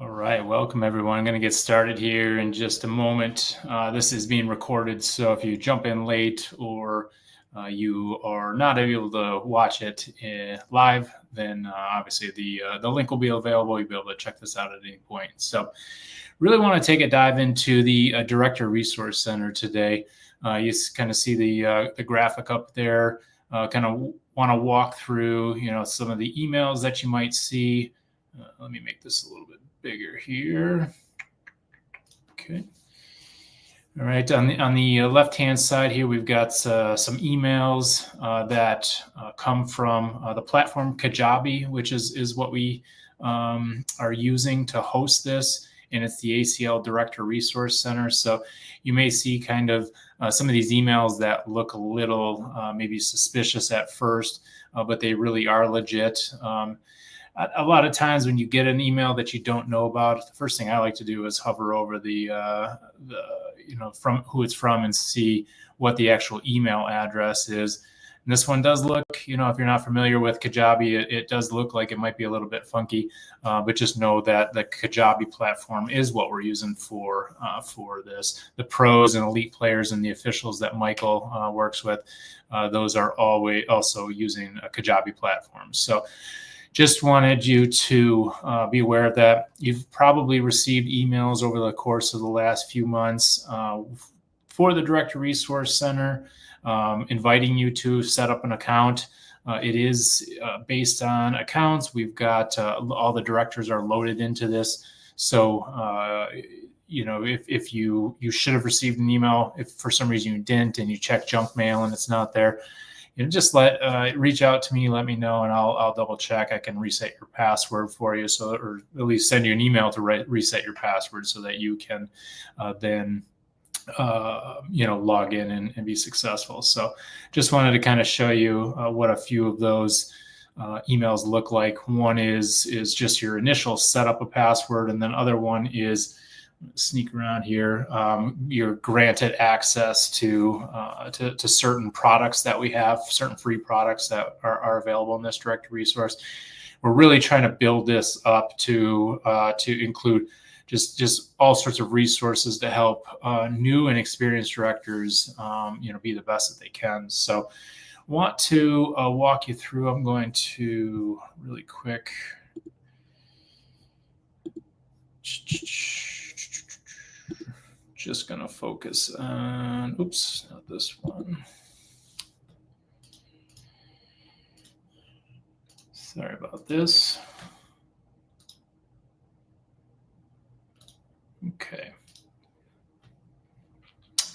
All right, welcome everyone. I'm going to get started here in just a moment. This is being recorded, so if you jump in late or you are not able to watch it live, then obviously the link will be available. You'll be able to check this out at any point. So, really want to take a dive into the Director Resource Center today. You kind of see the graphic up there. Kind of want to walk through, some of the emails that you might see. Let me make this a little bit bigger here. Okay. All right. On the left hand side here, we've got some emails that come from the platform Kajabi, which is what we are using to host this, and it's the ACL Director Resource Center. So you may see kind of some of these emails that look a little maybe suspicious at first, but they really are legit. A lot of times when you get an email that you don't know about, the first thing I like to do is hover over the from who it's from and see what the actual email address is. And this one does look, if you're not familiar with Kajabi, it does look like it might be a little bit funky, but just know that the Kajabi platform is what we're using for this. The pros and elite players and the officials that Michael works with, those are always also using a Kajabi platform. So just wanted you to be aware of that. You've probably received emails over the course of the last few months for the Director Resource Center, inviting you to set up an account. It is based on accounts. We've got all the directors are loaded into this. So, if you should have received an email, if for some reason you didn't and you check junk mail and it's not there, just reach out to me, let me know, and I'll double check. I can reset your password for you, or at least send you an email to reset your password so that you can then log in and be successful. So just wanted to kind of show you what a few of those emails look like. One is just your initial setup a password, and then other one is sneak around here. You're granted access to certain products that we have, certain free products that are available in this Director Resource. We're really trying to build this up to include just all sorts of resources to help new and experienced directors, be the best that they can. So, want to walk you through. I'm going to really quick. Just going to focus on, oops, not this one. Sorry about this. Okay.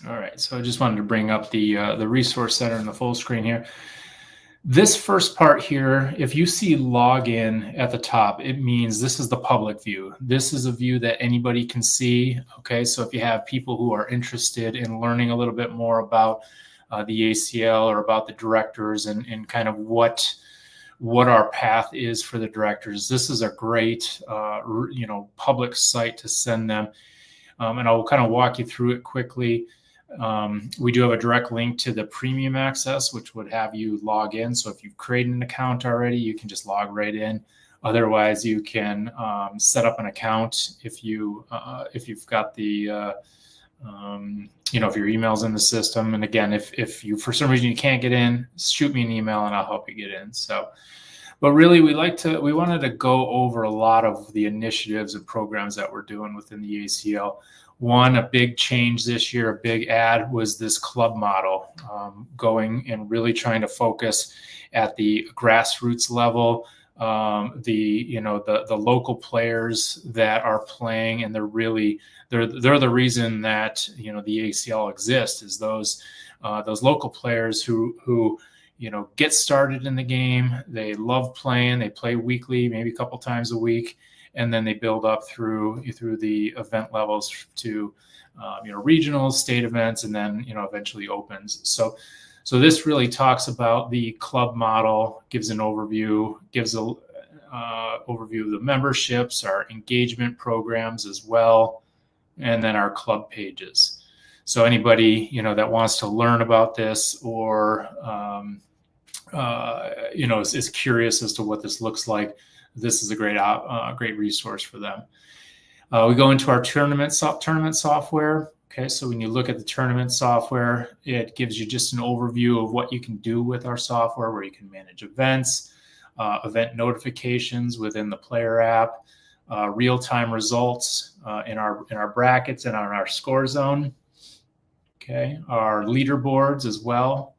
All right, so I just wanted to bring up the Resource Center in the full screen here. This first part here, if you see login at the top, it means this is the public view. This is a view that anybody can see. Okay, so if you have people who are interested in learning a little bit more about the ACL or about the directors and kind of what our path is for the directors, this is a great public site to send them. And I'll kind of walk you through it quickly. We do have a direct link to the premium access, which would have you log in. So if you've created an account already, you can just log right in. Otherwise, you can set up an account if you've got the if your email's in the system. And again, if you for some reason you can't get in, shoot me an email and I'll help you get in. So, but really, we wanted to go over a lot of the initiatives and programs that we're doing within the ACL. One, a big change this year, a big add was this club model, going and really trying to focus at the grassroots level, the local players that are playing, and they're the reason that the ACL exists, is those local players who get started in the game. They love playing. They play weekly, maybe a couple times a week. And then they build up through the event levels to, regionals, state events, and then, eventually opens. So this really talks about the club model, gives an overview, gives a overview of the memberships, our engagement programs as well, and then our club pages. So anybody, that wants to learn about this or, is curious as to what this looks like, this is a great resource for them. We go into our tournament software. Okay, so when you look at the tournament software, it gives you just an overview of what you can do with our software, where you can manage events, event notifications within the player app, real-time results in our brackets and on our score zone. Okay, our leaderboards as well.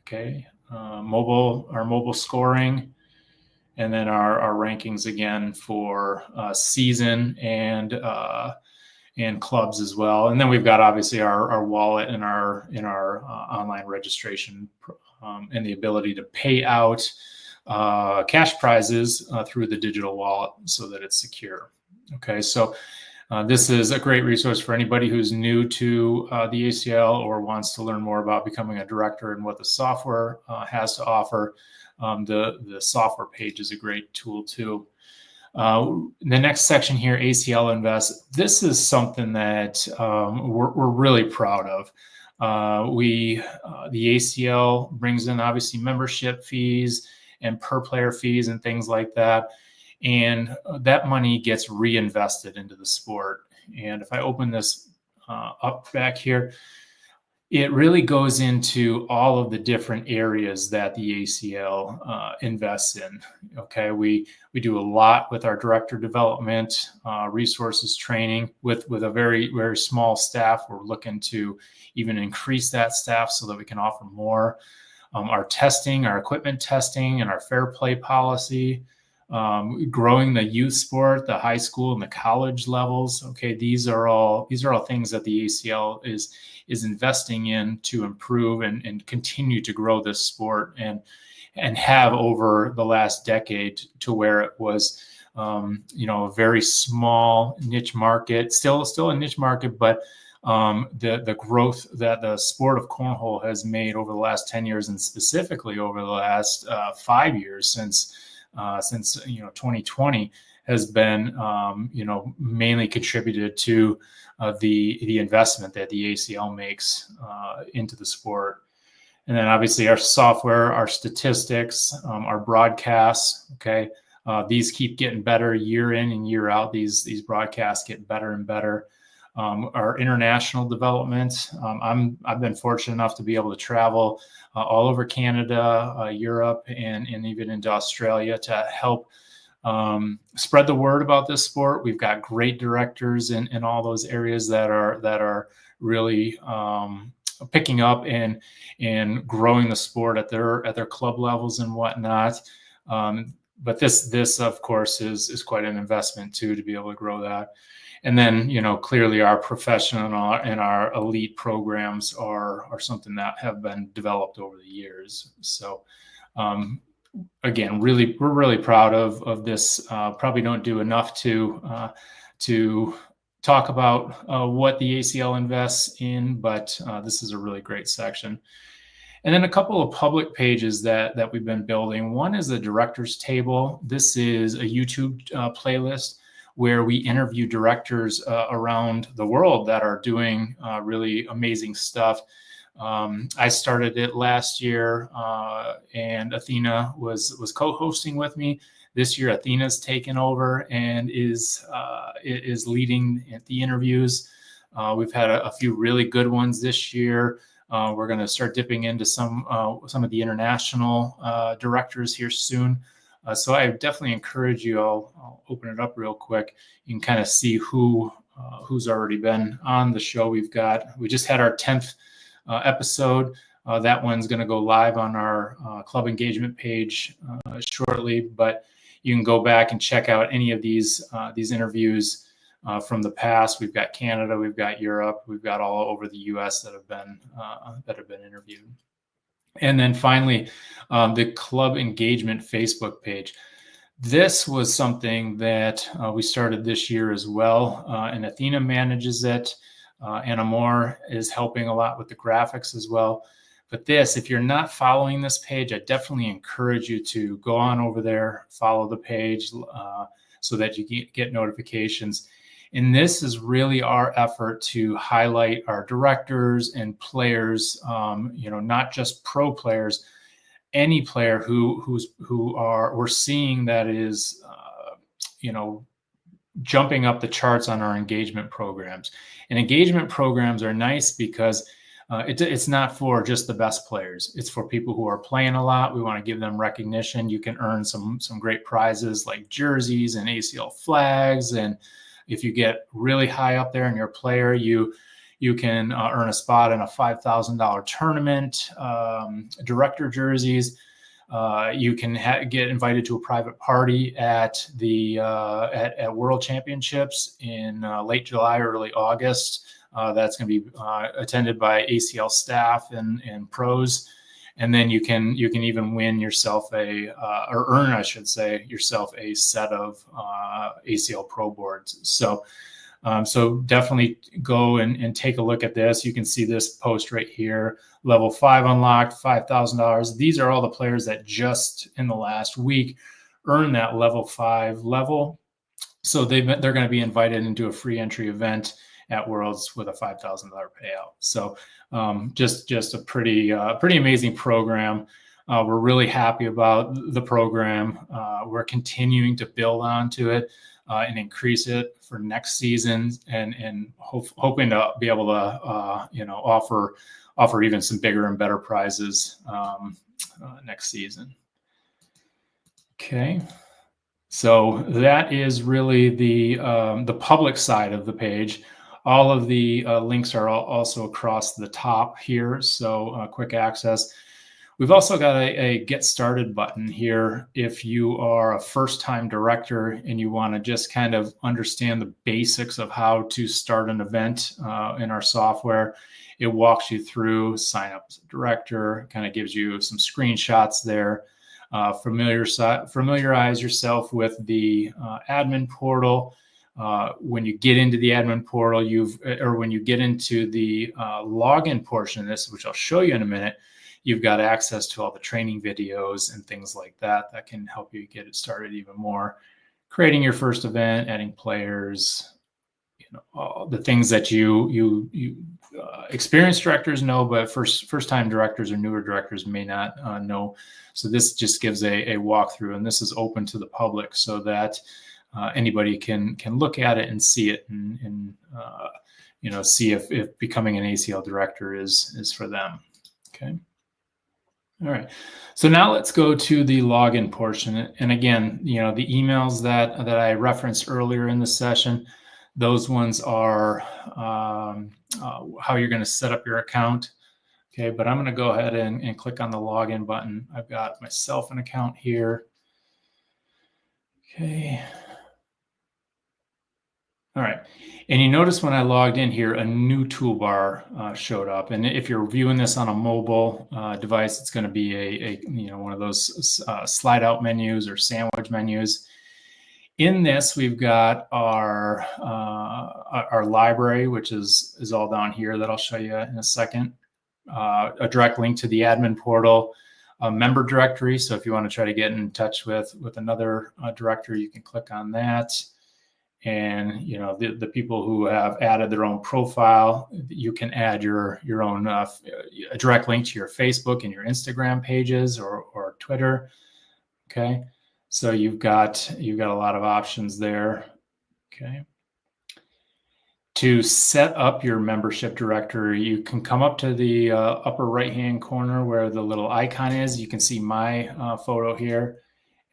Okay, our mobile scoring, and then our rankings again for season and clubs as well. And then we've got obviously our wallet and our online registration and the ability to pay out cash prizes through the digital wallet so that it's secure. Okay, so this is a great resource for anybody who's new to the ACL or wants to learn more about becoming a director and what the software has to offer. The software page is a great tool too. The next section here, ACL Invest. This is something that we're really proud of. The ACL brings in obviously membership fees and per player fees and things like that. And that money gets reinvested into the sport. And if I open this up back here, it really goes into all of the different areas that the ACL invests in. Okay, we do a lot with our director development, resources training with a very, very small staff. We're looking to even increase that staff so that we can offer more. Our testing, our equipment testing, and our fair play policy. Growing the youth sport, the high school and the college levels. Okay, these are all things that the ACL is investing in to improve and continue to grow this sport and have over the last decade to where it was a very small niche market, still a niche market, but the growth that the sport of cornhole has made over the last 10 years and specifically over the last 5 years since 2020 has been mainly contributed to the investment that the ACL makes into the sport. And then obviously our software, our statistics, our broadcasts. Okay, these keep getting better year in and year out. These broadcasts get better and better. Our international development. I've been fortunate enough to be able to travel all over Canada, Europe, and even into Australia to help spread the word about this sport. We've got great directors in all those areas that are really picking up and growing the sport at their club levels and whatnot. But this of course is quite an investment too, to be able to grow that. And then, clearly our professional and our elite programs are something that have been developed over the years. So, again, we're really proud of this. Probably don't do enough to talk about what the ACL invests in, but this is a really great section. And then a couple of public pages that we've been building. One is the directors table. This is a YouTube playlist where we interview directors around the world that are doing really amazing stuff. I started it last year, and Athena was co-hosting with me. This year, Athena's taken over and is leading the interviews. We've had a few really good ones this year. We're going to start dipping into some of the international directors here soon. So I definitely encourage you. I'll open it up real quick. You can kind of see who's already been on the show. We just had our 10th episode. That one's going to go live on our club engagement page shortly. But you can go back and check out any of these interviews from the past. We've got Canada, we've got Europe, we've got all over the U.S. that have been interviewed. And then finally, the club engagement Facebook page. This was something that we started this year as well, and Athena manages it. Anna Moore is helping a lot with the graphics as well. But if you're not following this page, I definitely encourage you to go on over there, follow the page so that you get notifications. And this is really our effort to highlight our directors and players, not just pro players, any player who we're seeing that is, jumping up the charts on our engagement programs. And engagement programs are nice because it's not for just the best players. It's for people who are playing a lot. We want to give them recognition. You can earn some great prizes like jerseys and ACL flags. And if you get really high up there in your player, you can earn a spot in a $5,000 tournament, director jerseys. You can get invited to a private party at the at World Championships in late July or early August. That's going to be attended by ACL staff and pros, and then you can even win yourself or earn, I should say, yourself a set of ACL Pro boards. So definitely go and take a look at this. You can see this post right here. Level 5 unlocked, $5,000. These are all the players that just in the last week earned that level 5 level. So they're going to be invited into a free entry event at Worlds with a $5,000 payout. So just a pretty amazing program. We're really happy about the program. We're continuing to build onto it and increase it for next season, and hoping to be able to offer even some bigger and better prizes next season. Okay. So that is really the public side of the page. All of the links are also across the top here, so quick access. We've also got a get started button here if you are a first-time director and you want to just kind of understand the basics of how to start an event in our software. It walks you through sign up as a director, kind of gives you some screenshots there. Familiarize yourself with the admin portal. When you get into the admin portal, when you get into the login portion of this, which I'll show you in a minute, you've got access to all the training videos and things like that can help you get it started even more. Creating your first event, adding players, all the things that you experienced directors know, but first-time directors or newer directors may not know. So this just gives a walkthrough, and this is open to the public so that anybody can look at it and see it and see if becoming an ACL director is for them. Okay. All right. So now let's go to the login portion. And again, the emails that I referenced earlier in the session, those ones are how you're going to set up your account. Okay, but I'm going to go ahead and click on the login button. I've got myself an account here. Okay. All right. And you notice when I logged in here, a new toolbar showed up. And if you're viewing this on a mobile device, it's going to be one of those slide out menus or sandwich menus. In this, we've got our library, which is all down here that I'll show you in a second. A direct link to the admin portal, a member directory. So if you want to try to get in touch with another director, you can click on that. And the people who have added their own profile, you can add your own a direct link to your Facebook and your Instagram pages or Twitter. Okay, so you've got a lot of options there. Okay. To set up your membership directory, you can come up to the upper right-hand corner where the little icon is. You can see my photo here,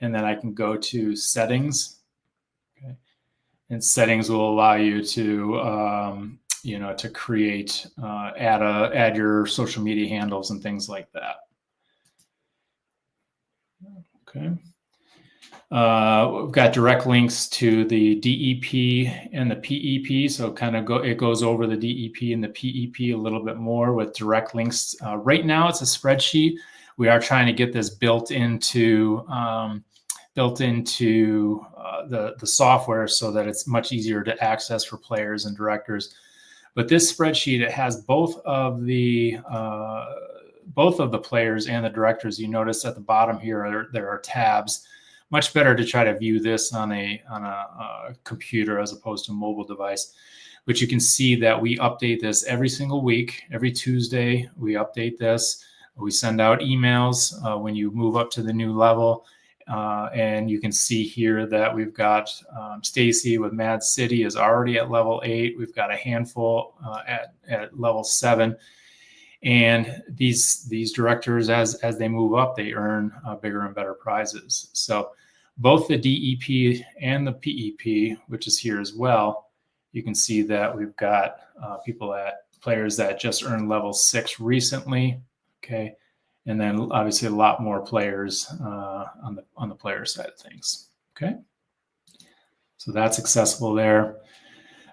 and then I can go to settings. Okay. And settings will allow you to, to create, add your social media handles and things like that. Okay. We've got direct links to the DEP and the PEP. So it goes over the DEP and the PEP a little bit more with direct links. Right now it's a spreadsheet. We are trying to get this built into the software so that it's much easier to access for players and directors. But this spreadsheet, it has both of the players and the directors. You notice at the bottom here there are tabs. Much better to try to view this on a computer as opposed to a mobile device. But you can see that we update this every single week. Every Tuesday we update this. We send out emails when you move up to the new level. And you can see here that we've got Stacy with Mad City is already at level 8. We've got a handful at level 7. And these directors, as they move up, they earn bigger and better prizes. So both the DEP and the PEP, which is here as well, you can see that we've got players that just earned level 6 recently. Okay. And then obviously a lot more players on the player side of things. Okay. So that's accessible there.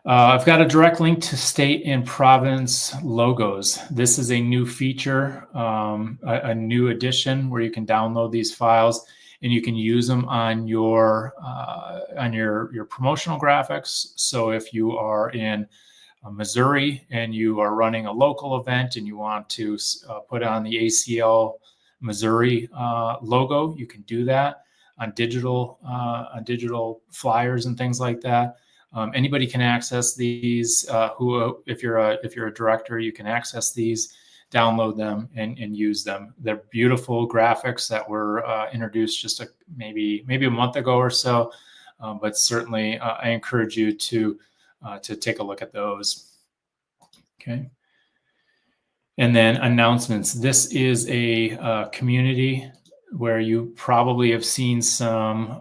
I've got a direct link to state and province logos. This is a new feature, a new addition where you can download these files and you can use them on your promotional graphics. So if you are in Missouri and you are running a local event and you want to put on the ACL Missouri logo, you can do that on digital flyers and things like that. Anybody can access these. If you're a director, you can access these, download them, and use them. They're beautiful graphics that were introduced just maybe a month ago or so. But certainly, I encourage you to take a look at those. Okay. And then announcements. This is a community where you probably have seen some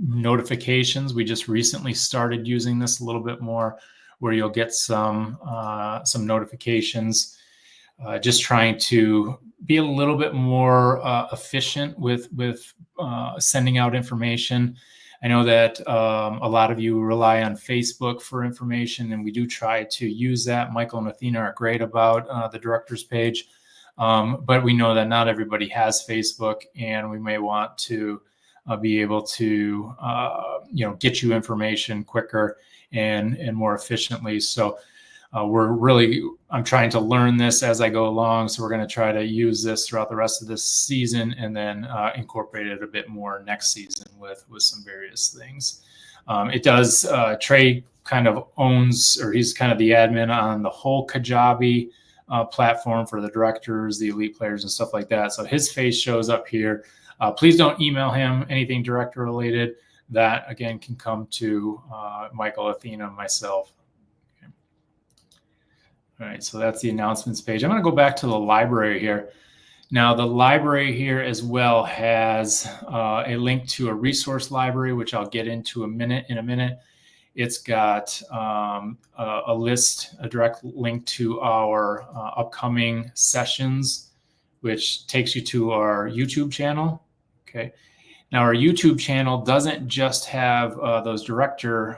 notifications. We just recently started using this a little bit more, where you'll get some notifications. Just trying to be a little bit more efficient with sending out information. I know that a lot of you rely on Facebook for information, and we do try to use that. Michael and Athena are great about the director's page. But we know that not everybody has Facebook, and we may want to be able to, get you information quicker and more efficiently. So I'm trying to learn this as I go along. So we're going to try to use this throughout the rest of this season, and then incorporate it a bit more next season with some various things. It does. Trey kind of owns, or he's kind of the admin on the whole Kajabi platform for the directors, the elite players, and stuff like that. So his face shows up here. Please don't email him anything director related. That again can come to Michael, Athena, and myself. Okay. All right, so that's the announcements page. I'm going to go back to the library here. Now the library here as well has a link to a resource library, which I'll get into in a minute. It's got a direct link to our upcoming sessions, which takes you to our YouTube channel. Okay. Now our YouTube channel doesn't just have those directors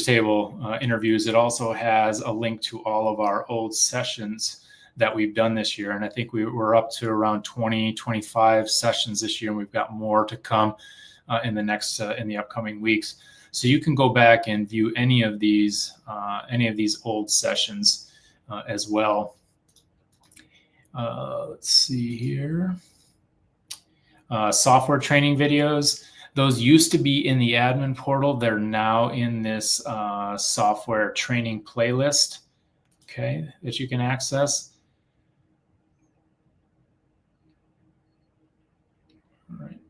table interviews. It also has a link to all of our old sessions that we've done this year. And I think we're up to around 20-25 sessions this year, and we've got more to come in the upcoming weeks. So you can go back and view any of these old sessions as well. Let's see here. Software training videos. Those used to be in the admin portal. They're now in this software training playlist, okay, that you can access. All right.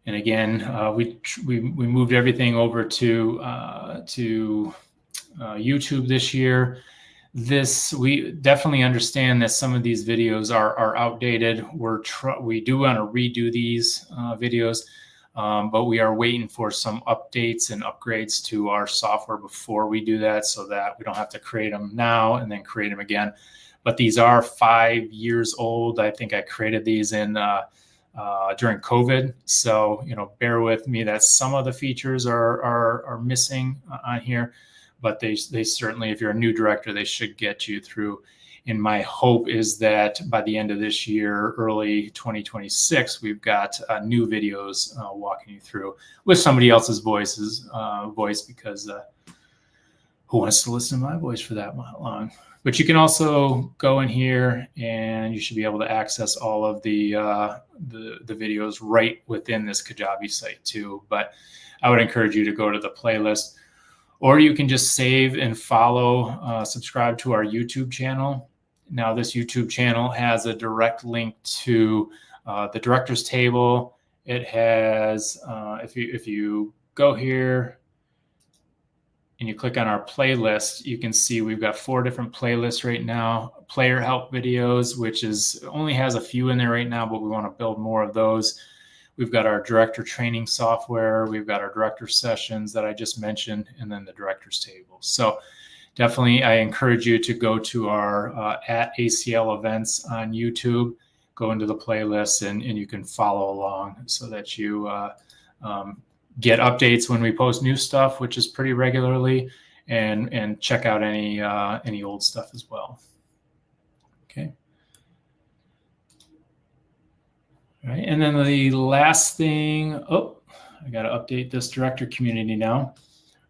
And again, we moved everything over to YouTube this year. We definitely understand that some of these videos are outdated. We do want to redo these videos, but we are waiting for some updates and upgrades to our software before we do that, so that we don't have to create them now and then create them again. But these are 5 years old. I think I created these during COVID. So, bear with me that some of the features are missing on here, but they certainly, if you're a new director, they should get you through. And my hope is that by the end of this year, early 2026, we've got new videos walking you through with somebody else's voice, because who wants to listen to my voice for that long? But you can also go in here and you should be able to access all of the videos right within this Kajabi site too. But I would encourage you to go to the playlist, or you can just save and follow, subscribe to our YouTube channel. Now this YouTube channel has a direct link to the directors table. It has, if you go here and you click on our playlist, you can see we've got 4 different playlists right now. Player help videos, which only has a few in there right now, but we want to build more of those. We've got our director training software. We've got our director sessions that I just mentioned, and then the directors table. So definitely, I encourage you to go to our at ACL events on YouTube, go into the playlist, and you can follow along so that you get updates when we post new stuff, which is pretty regularly, and check out any old stuff as well. Okay. All right, and then the last thing, I got to update this director community now.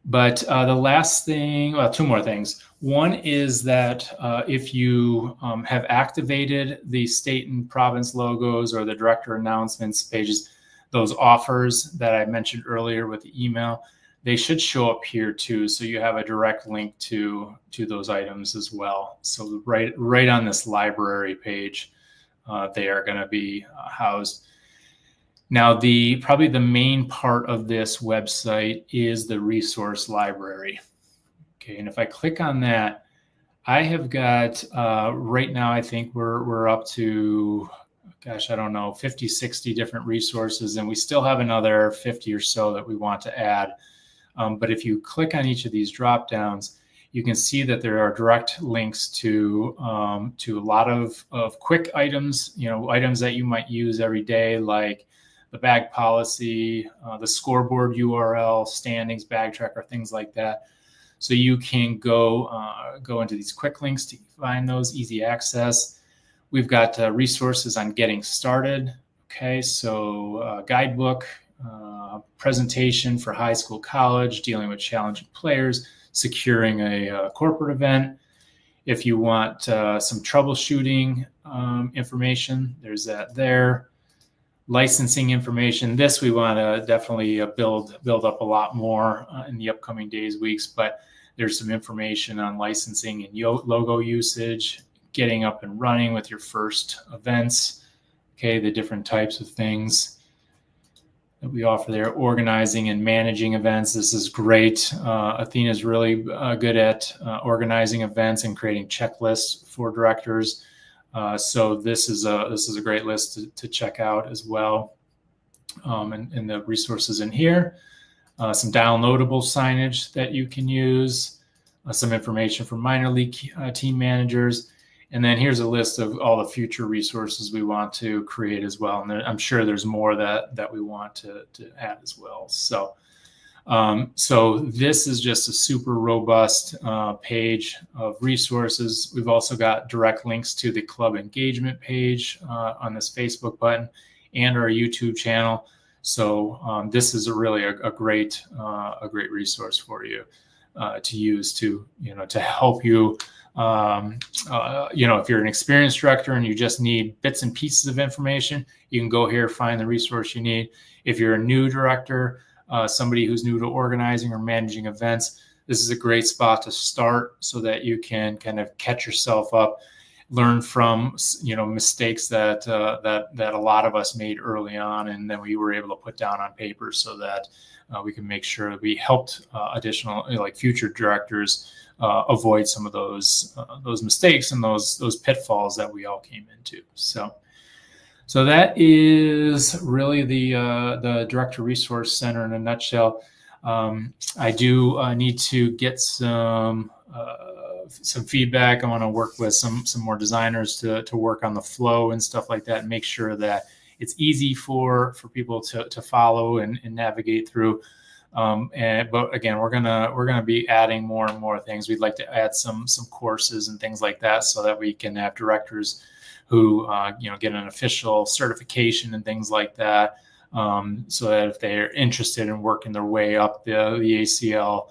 But the last thing, well, 2 more things. One is that if you have activated the state and province logos or the director announcements pages, those offers that I mentioned earlier with the email, they should show up here too. So you have a direct link to those items as well. So right on this library page, they are going to be housed. Now, probably the main part of this website is the resource library. Okay, and if I click on that, I have got right now, I think we're up to, gosh, I don't know, 50, 60 different resources, and we still have another 50 or so that we want to add. But if you click on each of these drop downs, you can see that there are direct links to a lot of quick items, items that you might use every day, like the bag policy, the scoreboard URL, standings, bag tracker, things like that. So you can go into these quick links to find those, easy access. We've got resources on getting started. Okay, so guidebook, presentation for high school, college, dealing with challenging players, securing a corporate event. If you want some troubleshooting information, there's that there. Licensing information. This we want to definitely build up a lot more in the upcoming days, weeks, but there's some information on licensing and logo usage, getting up and running with your first events, okay, the different types of things that we offer there, organizing and managing events. This is great. Athena's really good at organizing events and creating checklists for directors. So this is a great list to check out as well. And the resources in here, some downloadable signage that you can use, some information from minor league team managers. And then here's a list of all the future resources we want to create as well. And I'm sure there's more that we want to add as well. So this is just a super robust page of resources. We've also got direct links to the club engagement page on this Facebook button and our YouTube channel. So this is really a great resource for you to use to help you. If you're an experienced director and you just need bits and pieces of information, you can go here, find the resource you need. If you're a new director, somebody who's new to organizing or managing events, this is a great spot to start so that you can kind of catch yourself up, learn from mistakes that a lot of us made early on, and then we were able to put down on paper so that we can make sure that we helped additional future directors avoid some of those mistakes and those pitfalls that we all came into. So that is really the Director Resource Center in a nutshell. I do need to get some feedback. I want to work with some more designers to work on the flow and stuff like that, and make sure that it's easy for people to follow and navigate through. But again, we're gonna be adding more and more things. We'd like to add some courses and things like that so that we can have directors who get an official certification and things like that, so that if they're interested in working their way up the ACL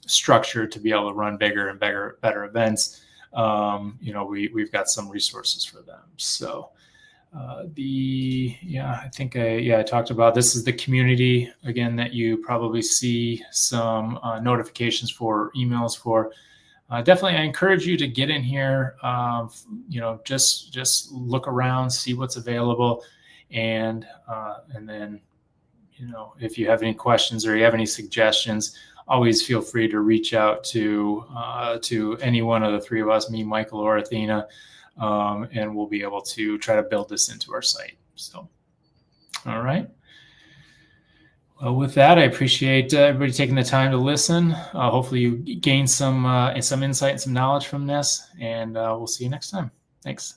structure to be able to run bigger and better events, we've got some resources for them. So I talked about this is the community again that you probably see some notifications for, emails for. definitely, I encourage you to get in here. Just look around, see what's available, and then if you have any questions or you have any suggestions, always feel free to reach out to any one of the three of us, me, Michael, or Athena, and we'll be able to try to build this into our site. So, all right. Well, with that, I appreciate everybody taking the time to listen. Hopefully you gain some insight and some knowledge from this, and we'll see you next time. Thanks.